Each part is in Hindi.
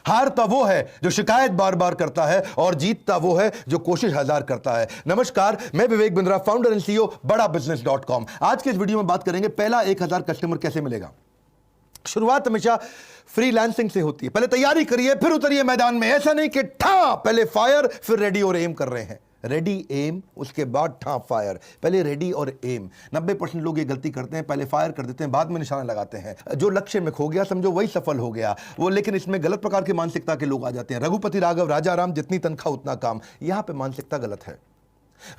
हारता वो है जो शिकायत बार बार करता है और जीतता वो है जो कोशिश हजार करता है। नमस्कार, मैं Vivek Bindra, founder and CEO बड़ाबिजनेस.com। आज के इस वीडियो में बात करेंगे पहला 1000 कस्टमर कैसे मिलेगा। शुरुआत हमेशा फ्रीलांसिंग से होती है। पहले तैयारी करिए फिर उतरिए मैदान में। ऐसा नहीं कि ठा पहले फायर फिर रेडी और एम कर रहे हैं। रेडी एम उसके बाद ठा फायर। पहले रेडी और एम। 90% लोग ये गलती करते हैं, पहले फायर कर देते हैं, बाद में निशाना लगाते हैं। जो लक्ष्य में खो गया समझो वही सफल हो गया वो। लेकिन इसमें गलत प्रकार की मानसिकता के लोग आ जाते हैं। रघुपति राघव राजा राम, जितनी तनख्वाह उतना काम। यहां पे मानसिकता गलत है।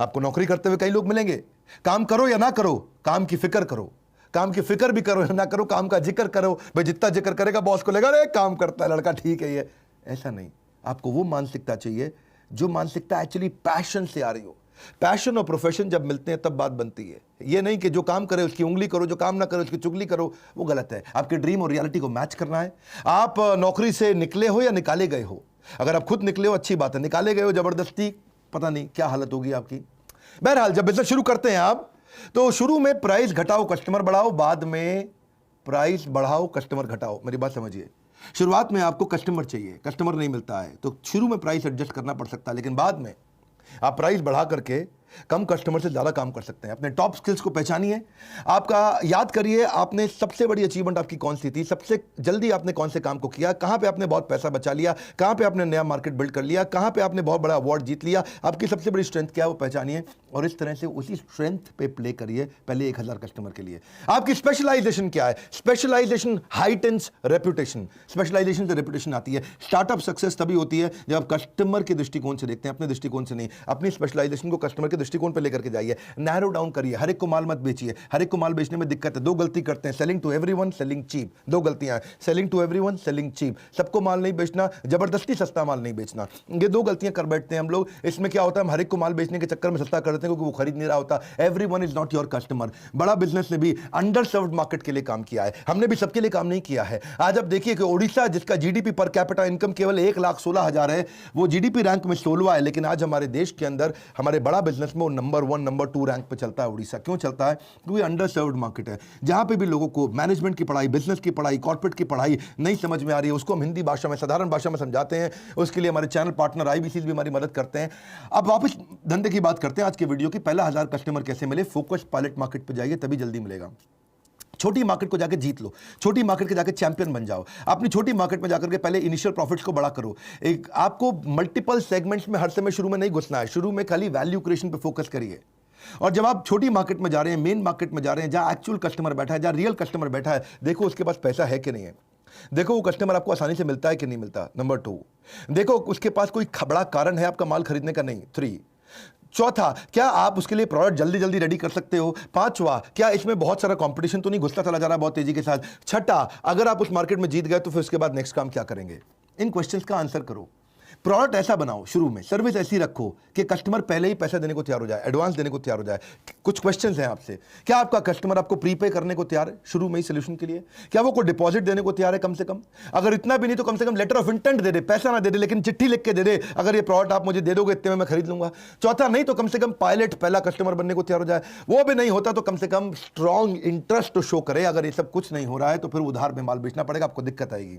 आपको नौकरी करते हुए कई लोग मिलेंगे। काम करो या ना करो, काम की फिक्र करो। काम की फिक्र भी करो या ना करो, काम का जिक्र करो। भाई जितना जिक्र करेगा बॉस को लगेगा अरे काम करता है लड़का, ठीक है ये। ऐसा नहीं, आपको वो मानसिकता चाहिए जो मानसिकता एक्चुअली पैशन से आ रही हो। पैशन और प्रोफेशन जब मिलते हैं तब बात बनती है। ये नहीं कि जो काम करे उसकी उंगली करो, जो काम ना करे उसकी चुगली करो, वो गलत है। आपके ड्रीम और रियलिटी को मैच करना है। आप नौकरी से निकले हो या निकाले गए हो। अगर आप खुद निकले हो अच्छी बात है, निकाले गए हो जबरदस्ती, पता नहीं क्या हालत होगी आपकी। बहरहाल जब बिजनेस शुरू करते हैं आप, तो शुरू में प्राइस घटाओ कस्टमर बढ़ाओ, बाद में प्राइस बढ़ाओ कस्टमर घटाओ। मेरी बात समझिए। शुरुआत में आपको कस्टमर चाहिए, कस्टमर नहीं मिलता है तो शुरू में प्राइस एडजस्ट करना पड़ सकता है, लेकिन बाद में आप प्राइस बढ़ा करके कम कस्टमर से ज्यादा काम कर सकते हैं। अपने टॉप स्किल्स को पहचानिए। आपका याद करिए आपने सबसे बड़ी अचीवमेंट आपकी कौन सी थी, सबसे जल्दी आपने कौन से काम को किया, कहां पे आपने बहुत पैसा बचा लिया, कहां पे आपने नया मार्केट बिल्ड कर लिया, कहां पे आपने बहुत बड़ा अवार्ड जीत लिया। आपकी सबसे बड़ी स्ट्रेंथ क्या है वो पहचानिए और इस तरह से उसी स्ट्रेंथ पे प्ले करिए पहले 1000 कस्टमर के लिए। आपकी स्पेशलाइजेशन क्या है? Specialization heightens reputation. स्पेशलाइजेशन से रेपुटेशन आती है। स्टार्टअप सक्सेस तभी होती है जब आप कस्टमर के दृष्टिकोण से देखते हैं, अपने दृष्टिकोण से नहीं। अपनी स्पेशलाइजेशन को कस्टमर के दृष्टिकोण पे लेकर के जाइए। नैरो डाउन करिए। हर एक को माल मत बेचिए। हर एक को माल बेचने में दिक्कत है। दो गलती करते हैं, selling to everyone, selling cheap. दो गलतियां हैं, selling to everyone, selling cheap. सबको माल नहीं बेचना, जबरदस्ती सस्ता माल नहीं बेचना। ये दो गलतियां कर बैठते हैं हम लोग। इसमें क्या होता है, हम हर एक को माल बेचने के चक्कर में सस्ता कर देते हैं क्योंकि वो खरीद नहीं रहा होता। Everyone is not your customer. बड़ा बिजनेस ने भी अंडर सर्व्ड मार्केट के लिए काम किया है। हमने भी सबके लिए काम नहीं किया है। आज आप देखिए कि ओडिशा, जिसका जीडीपी पर कैपिटा इनकम केवल 1,16,000 है, वो जीडीपी रैंक में 16वां है, लेकिन आज हमारे देश के अंदर हमारे बड़ा बिजनेस में वो नंबर 1 नंबर 2 रैंक पे चलता है। उड़ीसा क्यों चलता है? क्योंकि अंडर सर्व्ड मार्केट है। जहां पे भी लोगों को मैनेजमेंट की पढ़ाई, बिजनेस की पढ़ाई, कॉर्पोरेट की पढ़ाई नहीं समझ में आ रही है, उसको हम हिंदी भाषा में, साधारण भाषा में समझाते हैं। उसके लिए हमारे चैनल पार्टनर आईबीसी भी हमारी मदद करते हैं। अब वापस धंधे की बात करते हैं आज के वीडियो की। पहला 1000 कस्टमर कैसे मिले? फोकस पायलट मार्केट पे जाइए, तभी जल्दी मिलेगा। छोटी मार्केट को जाकर जीत लो। छोटी मार्केट के जाकर चैंपियन बन जाओ। अपनी छोटी मार्केट में जाकर के पहले इनिशियल प्रॉफिट्स को बड़ा करो। एक आपको मल्टीपल सेगमेंट्स में हर समय शुरू में नहीं घुसना है। शुरू में खाली वैल्यू क्रिएशन पे फोकस करिए। और जब आप छोटी मार्केट में जा रहे हैं, मेन मार्केट में जा रहे हैं, जहां एक्चुअल कस्टमर बैठा है, जहां रियल कस्टमर बैठा है, देखो उसके पास पैसा है कि नहीं है। देखो वो कस्टमर आपको आसानी से मिलता है कि नहीं मिलता। नंबर 2, देखो उसके पास कोई बड़ा कारण है आपका माल खरीदने का नहीं। 3, चौथा, क्या आप उसके लिए प्रोडक्ट जल्दी जल्दी रेडी कर सकते हो। 5वां, क्या इसमें बहुत सारा कंपटीशन तो नहीं घुसता चला जा रहा है बहुत तेजी के साथ। 6ठा, अगर आप उस मार्केट में जीत गए तो फिर उसके बाद नेक्स्ट काम क्या करेंगे। इन क्वेश्चंस का आंसर करो। प्रोडक्ट ऐसा बनाओ, शुरू में सर्विस ऐसी रखो कि कस्टमर पहले ही पैसा देने को तैयार हो जाए, एडवांस देने को तैयार हो जाए। कुछ क्वेश्चंस हैं आपसे। क्या आपका कस्टमर आपको प्रीपे करने को तैयार है शुरू में ही सोल्यूशन के लिए? क्या वो कोई डिपॉजिट देने को तैयार है कम से कम? अगर इतना भी नहीं तो कम से कम लेटर ऑफ इंटेंट दे दे। पैसा ना दे दे लेकिन चिट्ठी लिख के दे दे, अगर ये प्रोडक्ट आप मुझे दे दोगे इतने में मैं खरीद लूंगा। चौथा, नहीं तो कम से कम पायलट पहला कस्टमर बनने को तैयार हो जाए। वो भी नहीं होता तो कम से कम स्ट्रॉन्ग इंटरेस्ट शो करे। अगर ये सब कुछ नहीं हो रहा है तो फिर उधार में माल बेचना पड़ेगा, आपको दिक्कत आएगी।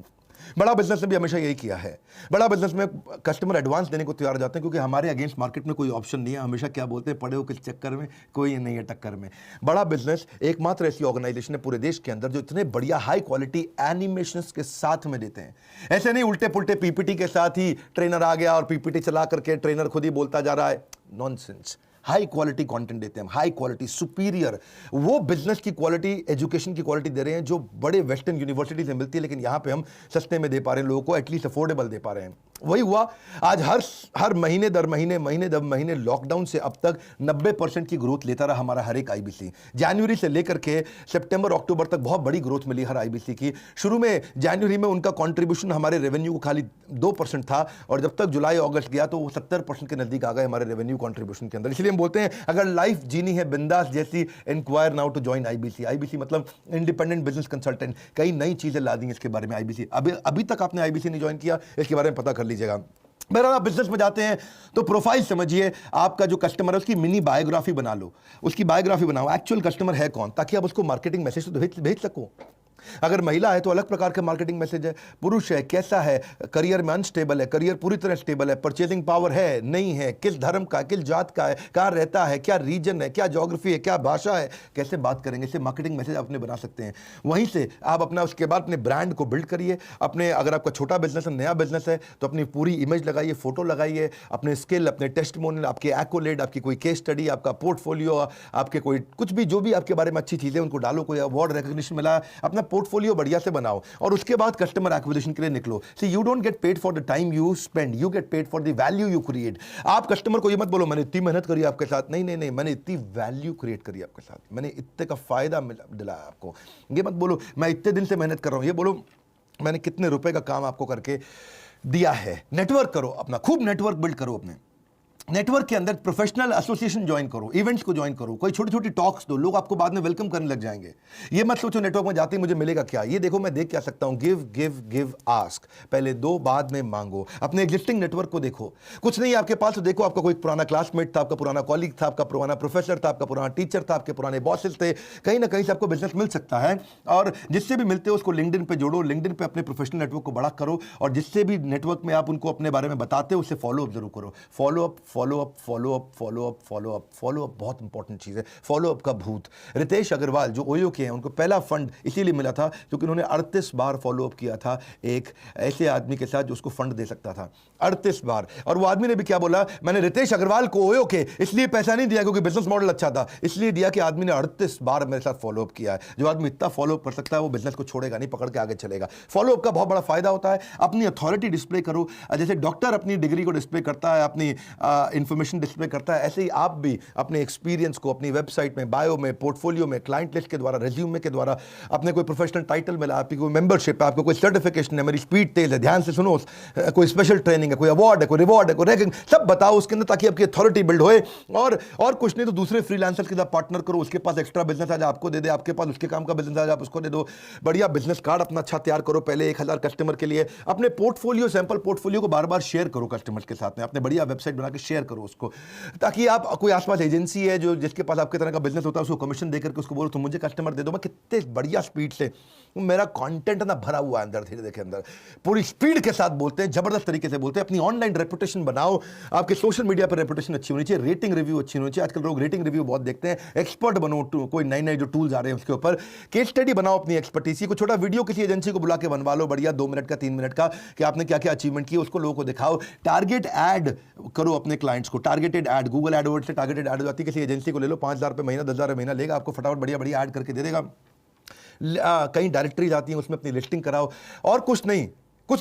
बड़ा बिजनेस ने भी हमेशा यही किया है। बड़ा बिजनेस में कस्टमर एडवांस देने को तैयार हो जाते हैं क्योंकि हमारे अगेंस्ट मार्केट में कोई ऑप्शन नहीं है। हमेशा क्या बोलते हैं, पड़े हो किस चक्कर में, कोई नहीं है टक्कर में। बड़ा बिजनेस एकमात्र ऐसी ऑर्गेनाइजेशन है पूरे देश के अंदर जो इतने बढ़िया हाई क्वालिटी एनिमेशंस के साथ में देते हैं। ऐसे नहीं उल्टे पुल्टे पीपीटी के साथ ही ट्रेनर आ गया और पीपीटी चला करके ट्रेनर खुद ही बोलता जा रहा है। नॉनसेंस। हाई क्वालिटी कंटेंट देते हैं, हाई क्वालिटी, सुपीरियर। वो बिजनेस की क्वालिटी, एजुकेशन की क्वालिटी दे रहे हैं जो बड़े वेस्टर्न यूनिवर्सिटी से मिलती है, लेकिन यहां पे हम सस्ते में दे पा रहे हैं लोगों को, एटलीस्ट अफोर्डेबल दे पा रहे हैं। वही हुआ आज हर महीने दर महीने लॉकडाउन से अब तक 90% की ग्रोथ लेता रहा हमारा हर एक आईबीसी। जनवरी से लेकर के सितंबर अक्टूबर तक बहुत बड़ी ग्रोथ मिली हर आईबीसी की। शुरू में जनवरी में उनका कंट्रीब्यूशन हमारे रेवेन्यू को खाली 2% था और जब तक जुलाई अगस्त गया तो वो 70% के नजदीक आ गए हमारे रेवेन्यू कंट्रीब्यूशन के अंदर। इसलिए हम बोलते हैं अगर लाइफ जीनी है बिंदास जैसी, inquire now to join IBC. IBC मतलब इंडिपेंडेंट बिजनेस कंसल्टेंट। कई नई चीजें ला दी इसके बारे में आईबीसी। अभी तक आपने आईबीसी नहीं ज्वाइन किया, इसके बारे में पता कर लीजिएगा। बहरहाल आप बिजनेस में जाते हैं तो प्रोफाइल समझिए। आपका जो कस्टमर है उसकी मिनी बायोग्राफी बना लो, उसकी बायोग्राफी बनाओ। एक्चुअल कस्टमर है कौन, ताकि आप उसको मार्केटिंग मैसेज तो भेज सको। अगर महिला है तो अलग प्रकार के मार्केटिंग मैसेज है, पुरुष है कैसा है, करियर में अनस्टेबल है, करियर पूरी तरह स्टेबल है, परचेजिंग पावर है नहीं है, किस धर्म का, किस जात का है, कहाँ रहता है, क्या रीजन है, क्या ज्योग्राफी है, क्या भाषा है, कैसे बात करेंगे, इससे मार्केटिंग मैसेज अपने बना सकते हैं। वहीं से आप अपना उसके बाद अपने ब्रांड को बिल्ड करिए। अपने अगर आपका छोटा बिजनेस है, नया बिजनेस है, तो अपनी पूरी इमेज लगाइए, फोटो लगाइए, अपने स्किल, अपने टेस्टिमोनियल, आपके एक्कोलेड, आपकी कोई केस स्टडी, आपका पोर्टफोलियो, आपके कोई कुछ भी जो भी आपके बारे में अच्छी चीज़ें उनको डालो, कोई अवार्ड रिकॉग्निशन मिला, अपना पोर्टफोलियो बढ़िया से बनाओ और उसके बाद कस्टमर एक्विजिशन के लिए निकलो। See you don't get paid for the time you spend, you get paid for the value you create. आप कस्टमर को ये मत बोलो मैंने इतनी मेहनत करी आपके साथ, नहीं नहीं नहीं, मैंने इतनी वैल्यू क्रिएट करी आपके साथ, मैंने इतने का फायदा दिलाया आपको। ये मत बोलो मैं इतने दिन से मेहनत कर रहा हूं, ये बोलो मैंने कितने रुपए का काम आपको करके दिया है। नेटवर्क करो अपना, खूब नेटवर्क बिल्ड करो अपने। नेटवर्क के अंदर प्रोफेशनल एसोसिएशन ज्वाइन करो, इवेंट्स को ज्वाइन करो, कोई छोटी छोटी टॉक्स दो, लोग आपको बाद में वेलकम करने लग जाएंगे। ये मत सोचो नेटवर्क में जाते ही मुझे मिलेगा क्या, ये देखो मैं देख क्या सकता हूं। गिव गिव गिव आस्क, पहले दो बाद में मांगो। अपने एग्जिस्टिंग नेटवर्क को देखो, कुछ नहीं आपके पास तो देखो आपका कोई पुराना क्लासमेट था, आपका पुराना कॉलीग था, आपका पुराना प्रोफेसर था, आपका पुराना टीचर था, आपके पुराने बॉसेस थे, कहीं ना कहीं से आपको बिजनेस मिल सकता है। और जिससे भी मिलते हो उसको लिंक्डइन पे जोड़ो, लिंक्डइन पे अपने प्रोफेशनल नेटवर्क को बड़ा करो और जिससे भी नेटवर्क में आप उनको अपने बारे में बताते हो उससे फॉलो अप जरूर करो। Follow up follow up follow up follow up follow up follow up बहुत इंपॉर्टेंट चीज है। फॉलो अप का भूत। रितेश अग्रवाल जो ओयो के हैं, उनको पहला फंड इसीलिए मिला था क्योंकि उन्होंने 38 बार फॉलो अप किया था एक ऐसे आदमी के साथ जो उसको फंड दे सकता था, 38 बार। और वो आदमी ने भी क्या बोला, मैंने रितेश अग्रवाल को ओयो के इसलिए पैसा नहीं दिया क्योंकि बिजनेस मॉडल अच्छा था, इसलिए दिया कि आदमी ने 38 बार मेरे साथ फॉलो अप किया है। जो आदमी इतना फॉलो अप कर सकता है वो बिजनेस को छोड़ेगा नहीं, पकड़ के आगे चलेगा। फॉलो अप का बहुत बड़ा फायदा होता है। अपनी अथॉरिटी डिस्प्ले करो, जैसे डॉक्टर अपनी डिग्री को डिस्प्ले करता है, अपनी इंफॉर्मेशन डिस्प्ले करता है, ऐसे ही आप भी अपने एक्सपीरियंस को अपनी वेबसाइट में, बायो में, पोर्टफोलियो में, क्लाइंट लिस्ट के द्वारा, रेज्यूमे के द्वारा, अपने कोई प्रोफेशनल टाइटल मिला, आपकी कोई मेंबरशिप है, आपको कोई सर्टिफिकेशन है, मेरी स्पीड तेज है, ध्यान से सुनो, कोई स्पेशल ट्रेनिंग है, कोई अवार्ड है, कोई रिवॉर्ड है, कोई रैंकिंग, सब बताओ उसके अंदर ताकि आपकी अथॉरिटी बिल्ड होए। और कुछ नहीं तो दूसरे फ्रीलांसर के साथ पार्टनर करो, उसके पास एक्स्ट्रा बिजनेस आज आपको दे दे, आपके पास उसके काम का बिजनेस आज आप उसको दे दो। बढ़िया बिजनेस कार्ड अपना अच्छा तैयार करो पहले 1000 कस्टमर के लिए। अपने पोर्टफोलियो, सैंपल पोर्टफोलियो को बार बार शेयर करो कस्टमर्स के साथ में, अपने बढ़िया वेबसाइट बना के शेयर करो उसको, ताकि आप कोई आसपास एजेंसी है जो जिसके पास आपके तरह का बिजनेस होता है उसको कमीशन देकर के उसको बोलो तुम मुझे कस्टमर दे दो। मैं कितने बढ़िया स्पीड से, मेरा कंटेंट ना भरा हुआ है अंदर, धीरे धीरे के अंदर पूरी स्पीड के साथ बोलते हैं, जबरदस्त तरीके से बोलते हैं। अपनी ऑनलाइन रेपुटेशन बनाओ, आपके सोशल मीडिया पर रेपुटेशन अच्छी होनी चाहिए, रेटिंग रिव्यू अच्छी होनी चाहिए। आजकल लोग रेटिंग रिव्यू बहुत देखते हैं। एक्सपर्ट बनो, कोई नए नए जो टूल्स आ रहे हैं उसके ऊपर केस स्टडी बनाओ, अपनी एक्सपर्टीसी को छोटा वीडियो किसी एजेंसी को बुला के बनवा लो, बढ़िया 2 मिनट का 3 मिनट का, कि आपने क्या क्या अचीवमेंट किया उसको लोगों को दिखाओ। टारगेट ऐड करो अपने क्लाइंट्स को, टारगेटेड ऐड, गूगल एडवर्ड से टारगेटेड ऐड हो जाती है। किसी एजेंसी को ले लो, 5000 रुपये महीना, 10,000 रुपये महीना लेगा, आपको फटाफट बढ़िया बढ़िया ऐड करके दे देगा। कई डायरेक्टरीज आती हैं उसमें अपनी लिस्टिंग कराओ। और कुछ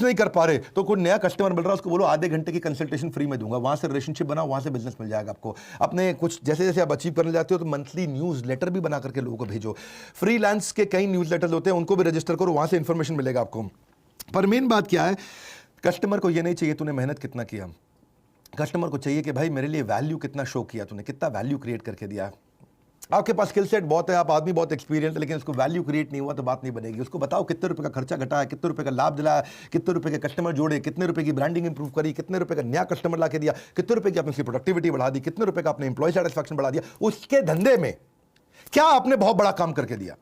नहीं कर पा रहे तो कोई नया कस्टमर मिल रहा है उसको बोलो आधे घंटे की कंसल्टेशन फ्री में दूंगा, वहां से रिलेशनशिप बनाओ, वहां से बिजनेस मिल जाएगा आपको। अपने कुछ जैसे जैसे आप अचीव करने जाते हो तो मंथली न्यूज़ लेटर भी बना करके लोगों को भेजो। फ्रीलांस के कई न्यूज़ लेटर्स होते हैं, उनको भी रजिस्टर करो, वहां से इंफॉर्मेशन मिलेगा आपको। पर मेन बात क्या है, कस्टमर को ये नहीं चाहिए तूने मेहनत कितना किया, कस्टमर को चाहिए कि भाई मेरे लिए वैल्यू कितना शो किया तूने, कितना वैल्यू क्रिएट करके दिया। आपके पास स्किल सेट बहुत है, आप आदमी बहुत एक्सपीरियंस है, लेकिन उसको वैल्यू क्रिएट नहीं हुआ तो बात नहीं बनेगी। उसको बताओ कितने रुपए का खर्चा घटाया, कितने रुपए का लाभ दिलाया, कितने रुपए के कस्टमर जोड़े, कितने रुपए की ब्रांडिंग इंप्रूव करी, कितने रुपए का नया कस्टमर ला के दिया, कितने रुपए की आपने उसकी प्रोडक्टिविटी बढ़ा दी, कितने रुपए का आपने एम्प्लॉय सेटिस्फैक्शन बढ़ा दिया। उसके धंधे में क्या आपने बहुत बड़ा काम करके दिया,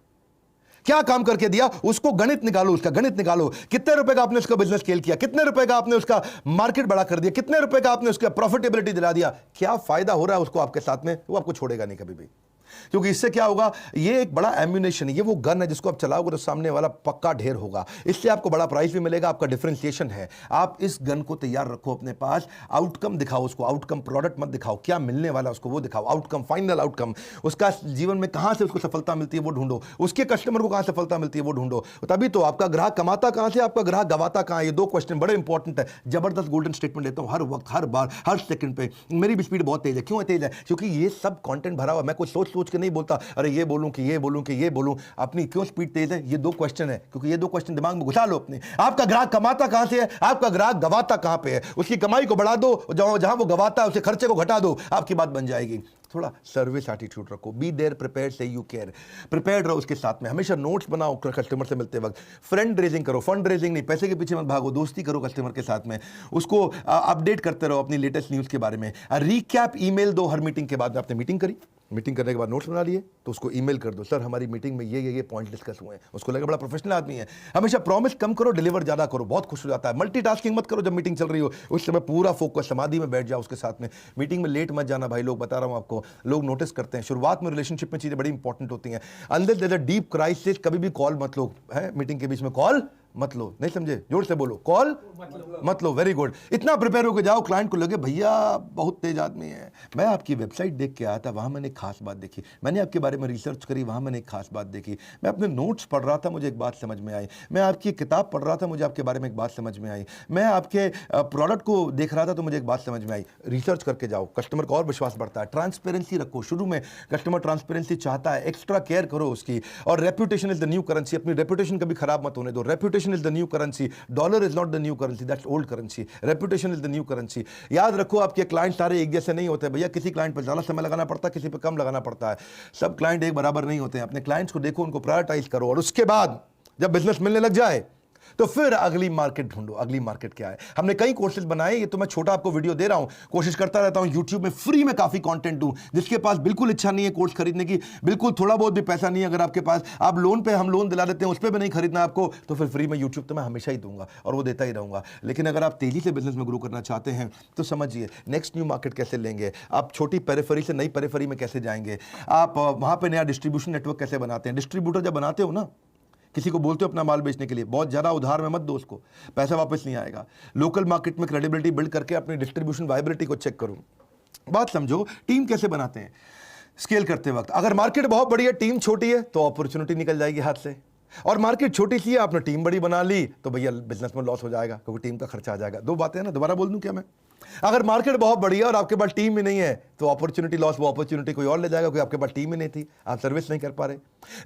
क्या काम करके दिया, उसको गणित निकालो, उसका गणित निकालो। कितने रुपए का आपने उसका बिजनेस स्केल किया, कितने रुपए का आपने उसका मार्केट बड़ा कर दिया, कितने रुपए का आपने उसका प्रॉफिटेबिलिटी दिला दिया, क्या फायदा हो रहा है उसको आपके साथ में, वो आपको छोड़ेगा नहीं कभी भी। क्योंकि इससे क्या होगा, ये एक बड़ा एम्यूनेशन है, ये वो गन है जिसको आप चलाओगे तो सामने वाला पक्का ढेर होगा। इससे आपको बड़ा प्राइस भी मिलेगा, आपका डिफरेंशिएशन है। आप इस गन को तैयार रखो अपने पास, आउटकम दिखाओ उसको, आउटकम प्रोडक्ट मत दिखाओ, क्या मिलने वाला उसको वो दिखाओ, आउटकम, फाइनल आउटकम, उसका जीवन में कहां से उसको सफलता मिलती है वो ढूंढो, उसके कस्टमर को कहां सफलता मिलती है वो ढूंढो। तभी तो आपका ग्राहक कमाता कहां से, आपका ग्राहक गवाता कहां, ये 2 क्वेश्चन बड़े इंपॉर्टेंट है। जबरदस्त गोल्डन स्टेटमेंट देता हूं हर वक्त, हर बार, हर सेकंड पे। मेरी भी स्पीड बहुत तेज है, क्यों है तेज है, क्योंकि ये सब कंटेंट भरा हुआ। मैं कुछ सोच के नहीं बोलता अरे ये बोलूं कि ये बोलूं कि ये बोलूं। अपनी क्यों स्पीड तेज है, ये 2 क्वेश्चन है, क्योंकि ये 2 क्वेश्चन दिमाग में घुसा लो अपने। आपका ग्राहक कमाता कहां से है, आपका ग्राहक गवाता कहां पे है, उसकी कमाई को बढ़ा दो, जहां वो गवाता है उसके खर्चे को घटा दो, आपकी बात बन जाएगी। थोड़ा सर्विस एटीट्यूड रखो, बी देयर प्रिपेयर्ड से यू केयर, प्रिपेयर्ड रहो उसके साथ में। हमेशा नोट्स बनाओ कस्टमर से मिलते वक्त, फ्रेंड रेजिंग करो, फंड रेजिंग नहीं, पैसे के पीछे मत भागो, दोस्ती करो कस्टमर के साथ में, उसको अपडेट करते रहो अपनी लेटेस्ट न्यूज़ के बारे में। रिकैप ईमेल दो हर मीटिंग के बाद। आपने मीटिंग करी, मीटिंग करने के बाद नोट्स बना लिए तो उसको ईमेल कर दो, सर हमारी मीटिंग में ये पॉइंट डिस्कस हुए हैं। उसको लगे बड़ा प्रोफेशनल आदमी है। हमेशा प्रॉमिस कम करो, डिलीवर ज़्यादा करो, बहुत खुश हो जाता है। मल्टीटास्किंग मत करो, जब मीटिंग चल रही हो उस समय पूरा फोकस समाधि में बैठ जाओ उसके साथ में। मीटिंग में लेट मत जाना भाई लोग, बता रहा हूँ आपको, लोग नोटिस करते हैं। शुरुआत में रिलेशनशिप में चीज़ें बड़ी इंपॉर्टेंट होती हैं। अंदर देयर अ डीप क्राइसिस, कभी भी कॉल मत लो है, मीटिंग के बीच में कॉल मत लो। नहीं समझे, जोर से बोलो, कॉल मत लो। Very good. इतना प्रिपेयर होकर जाओ, क्लाइंट को लगे भैया बहुत तेज आदमी है, मैं आपकी वेबसाइट देख के आया था, वहां मैंने एक खास बात देखी, मैंने आपके बारे में रिसर्च करी, वहां मैंने एक खास बात देखी, मैं अपने नोट्स पढ़ रहा था, मुझे एक बात समझ में आई, मैं आपकी किताब पढ़ रहा था, मुझे आपके बारे में एक बात समझ में आई, मैं आपके प्रोडक्ट को देख रहा था तो मुझे एक बात समझ में आई। रिसर्च करके जाओ, कस्टमर का और विश्वास बढ़ता है। ट्रांसपेरेंसी रखो, शुरू में कस्टमर ट्रांसपेरेंसी चाहता है, एक्स्ट्रा केयर करो उसकी। और reputation is the new currency, अपनी रेपुटेशन कभी खराब मत होने दो। Reputation is the new currency, dollar is not the new currency, that's old currency. Reputation is the new currency. याद रखो आपके क्लाइंट सारे एक जैसे नहीं होते भैया, किसी क्लाइंट पर ज्यादा समय लगाना पड़ता है, किसी पर कम लगाना पड़ता है। सब क्लाइंट एक बराबर नहीं होते हैं। अपने क्लाइंट्स को देखो, उनको प्रायोरिटाइज करो, और उसके बाद जब बिजनेस मिलने लग जाए तो फिर अगली मार्केट ढूंढो। अगली मार्केट क्या है? हमने कई कोर्सेज बनाए, ये तो मैं छोटा आपको वीडियो दे रहा हूं, कोशिश करता रहता हूं यूट्यूब में फ्री में काफी कंटेंट दूं। जिसके पास बिल्कुल इच्छा नहीं है कोर्स खरीदने की, बिल्कुल थोड़ा बहुत भी पैसा नहीं है अगर आपके पास, आप लोन पे, हम लोन दिला देते हैं, उस पर भी नहीं खरीदना आपको, तो फिर फ्री में यूट्यूब तो मैं हमेशा ही दूंगा और वो देता ही रहूंगा। लेकिन अगर आप तेजी से बिजनेस में ग्रो करना चाहते हैं तो समझिए नेक्स्ट न्यू मार्केट कैसे लेंगे, आप छोटी पेरिफेरी से नई पेरिफेरी में कैसे जाएंगे, आप वहां पर नया डिस्ट्रीब्यूशन नेटवर्क कैसे बनाते हैं। डिस्ट्रीब्यूटर जब बनाते हो ना, किसी को बोलते हो अपना माल बेचने के लिए, बहुत ज़्यादा उधार में मत दो उसको, पैसा वापस नहीं आएगा। लोकल मार्केट में क्रेडिबिलिटी बिल्ड करके अपनी डिस्ट्रीब्यूशन वाइबिलिटी को चेक करो। बात समझो, टीम कैसे बनाते हैं स्केल करते वक्त। अगर मार्केट बहुत बड़ी है, टीम छोटी है, तो अपॉर्चुनिटी निकल जाएगी हाथ से। और मार्केट छोटी सी है, आपने टीम बड़ी बना ली तो भैया बिजनेस में लॉस हो जाएगा, क्योंकि टीम का खर्चा आ जाएगा। दो बातें हैं ना, दोबारा बोल दूं क्या मैं? अगर मार्केट बहुत बड़ी है और आपके पास टीम ही नहीं है तो अपॉर्चुनिटी लॉस, वो अपॉर्चुनिटी कोई और ले जाएगा, क्योंकि आपके पास टीम ही नहीं थी, आप सर्विस नहीं कर पा रहे।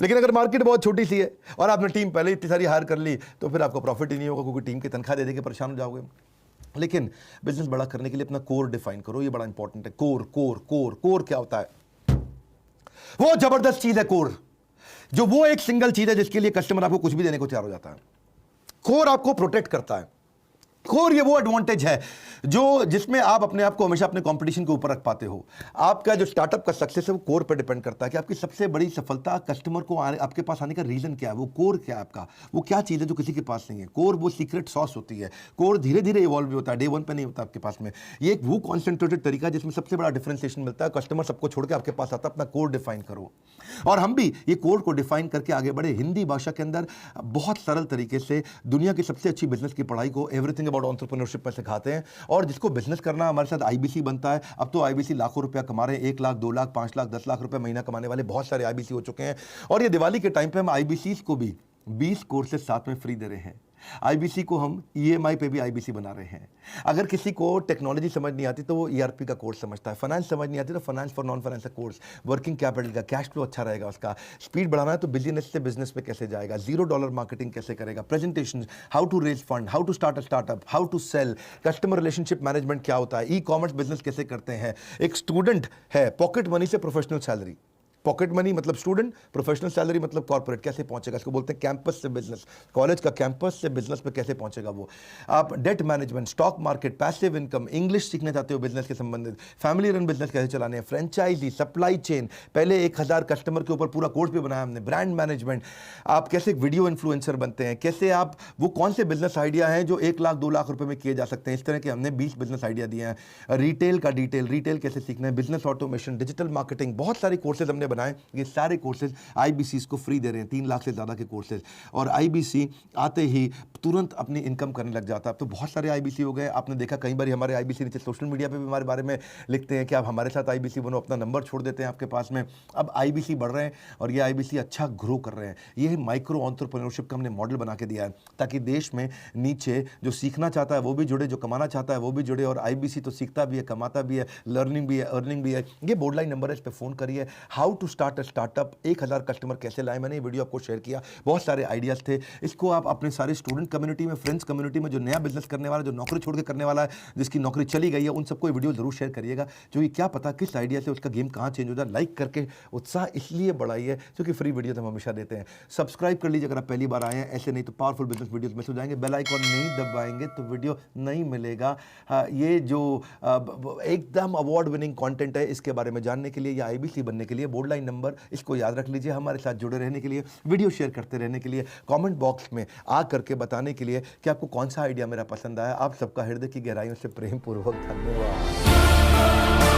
लेकिन अगर मार्केट बहुत छोटी सी है और आपने टीम पहले इतनी सारी हायर कर ली तो फिर आपको प्रॉफिट ही नहीं होगा, क्योंकि टीम की तनख्वाह दे के परेशान हो जाओगे। लेकिन बिजनेस बड़ा करने के लिए अपना कोर डिफाइन करो, ये बड़ा इंपॉर्टेंट है। कोर कोर कोर कोर क्या होता है? वो जबरदस्त चीज है कोर, जो वो एक सिंगल चीज है जिसके लिए कस्टमर आपको कुछ भी देने को तैयार हो जाता है। कोर आपको प्रोटेक्ट करता है। कोर ये वो एडवांटेज है जो जिसमें आप अपने आप को हमेशा अपने कंपटीशन के ऊपर रख पाते हो। आपका जो स्टार्टअप का सक्सेस है वो कोर पे डिपेंड करता है कि आपकी सबसे बड़ी सफलता, कस्टमर को आपके पास आने का रीजन क्या है, वो कोर क्या है आपका, वो क्या चीज़ है जो किसी के पास नहीं है। कोर वो सीक्रेट सॉस होती है। कोर धीरे धीरे इवॉल्व भी होता है, डे वन पे नहीं होता आपके पास में। ये एक वो कॉन्सेंट्रेटेड तरीका है जिसमें सबसे बड़ा डिफरेंशिएशन मिलता है। कस्टमर सबको छोड़ के आपके पास आता है, अपना कोर डिफाइन करो। और हम भी ये कोर को डिफाइन करके आगे बढ़े। हिंदी भाषा के अंदर बहुत सरल तरीके से दुनिया की सबसे अच्छी बिजनेस की पढ़ाई को एवरीथिंग अबाउट एंटरप्रेन्योरशिप पर सिखाते हैं। और जिसको बिजनेस करना, हमारे साथ आईबीसी बनता है। अब तो आईबीसी लाखों रुपया कमा रहे हैं, 1 लाख, 2 लाख, 5 लाख, 10 लाख रुपए महीना कमाने वाले बहुत सारे आईबीसी हो चुके हैं। और ये दिवाली के टाइम पे हम आईबीसी को भी 20 कोर्सेज साथ में फ्री दे रहे हैं। आईबीसी को हम ईएमआई पे भी आईबीसी बना रहे हैं। अगर किसी को टेक्नोलॉजी समझ नहीं आती तो वो ईआरपी का कोर्स समझता है, फाइनेंस समझ नहीं आती तो फाइनेंस फॉर नॉन फाइनेंस का कोर्स, वर्किंग कैपिटल का, कैश फ्लो अच्छा रहेगा उसका, स्पीड बढ़ाना है तो बिजनेस से बिजनेस पे कैसे जाएगा, $0 मार्केटिंग कैसे करेगा, presentation, how to raise fund, how to start a startup, how to sell, customer relationship management क्या होता है, ई कॉमर्स बिजनेस कैसे करते हैं। एक स्टूडेंट है, पॉकेट मनी से प्रोफेशनल सैलरी, पॉकेट मनी मतलब स्टूडेंट, प्रोफेशनल सैलरी मतलब कॉर्पोरेट, कैसे पहुंचेगा, इसको बोलते हैं कैंपस से बिजनेस, कॉलेज का कैंपस से बिजनेस पे कैसे पहुंचेगा वो। आप debt management, stock market, passive income, English सीखना चाहते हो बिजनेस के संबंधित, फैमिली रन बिजनेस कैसे चलाने हैं, फ्रेंचाइजी, सप्लाई चेन, पहले 1000 कस्टमर के ऊपर पूरा कोर्स भी बनाया हमने, ब्रांड मैनेजमेंट, आप कैसे वीडियो इन्फ्लुएंसर बनते हैं, कैसे आप वो कौन से बिजनेस आइडिया हैं जो 1 लाख 2 लाख रुपए में किए जा सकते हैं। इस तरह के हमने 20 बिजनेस आइडिया दिए हैं। रिटेल का डिटेल, रिटेल कैसे सीखना है, बिजनेस ऑटोमेशन, डिजिटल मार्केटिंग, बहुत सारे कोर्सेज हमने बनाए। ये सारे कोर्सेज आईबीसी को फ्री दे रहे हैं, 3 लाख से ज़्यादा के कोर्सेज। और आईबीसी आते ही तुरंत अपनी इनकम करने लग जाता है। अब तो बहुत सारे आईबीसी हो गए, आपने देखा कई बार हमारे आईबीसी नीचे सोशल मीडिया पे भी हमारे बारे में लिखते हैं कि आप हमारे साथ आईबीसी बनो, अपना नंबर छोड़ देते हैं आपके पास में। अब आईबीसी बढ़ रहे हैं और ये आईबीसी अच्छा ग्रो कर रहे हैं। ये माइक्रो एंटरप्रेन्योरशिप का हमने मॉडल बना के दिया है ताकि देश में नीचे जो सीखना चाहता है वो भी जुड़े, जो कमाना चाहता है वो भी जुड़े। और आईबीसी तो सीखता भी है, कमाता भी है, लर्निंग भी है, अर्निंग भी है। ये बोर्ड लाइन नंबर है, इस पर फोन करिए। How to start a startup, 1000 customer कैसे लाए, मैंने ये वीडियो आपको शेयर किया, बहुत सारे आइडियाज थे। इसको आप अपने सारे स्टूडेंट कम्युनिटी में, फ्रेंड्स कम्युनिटी में जो नया बिजनेस करने वाला, जो नौकरी छोड़ के करने वाला है, जिसकी नौकरी चली गई है, उन सबको ये वीडियो जरूर शेयर करिएगा, क्योंकि क्या पता किस आइडिया से उसका गेम कहाँ चेंज हो जाए। लाइक करके उत्साह इसलिए बढ़ाइए क्योंकि फ्री वीडियो तो हम हमेशा देते हैं। सब्सक्राइब कर लीजिए अगर आप पहली बार आए हैं, ऐसे नहीं तो पावरफुल बिजनेस वीडियोस मिस हो जाएंगे। बेल आइकॉन नहीं दबाएंगे तो वीडियो नहीं मिलेगा। ये जो एकदम अवार्ड विनिंग कंटेंट है, इसके बारे में जानने के लिए या आईबीसी बनने के लिए बोर्ड लाइन नंबर इसको याद रख लीजिए। हमारे साथ जुड़े रहने के लिए, वीडियो शेयर करते रहने के लिए, कमेंट बॉक्स में आ करके बताने के लिए कि आपको कौन सा आइडिया मेरा पसंद आया। आप सबका हृदय की गहराइयों से प्रेम पूर्वक धन्यवाद।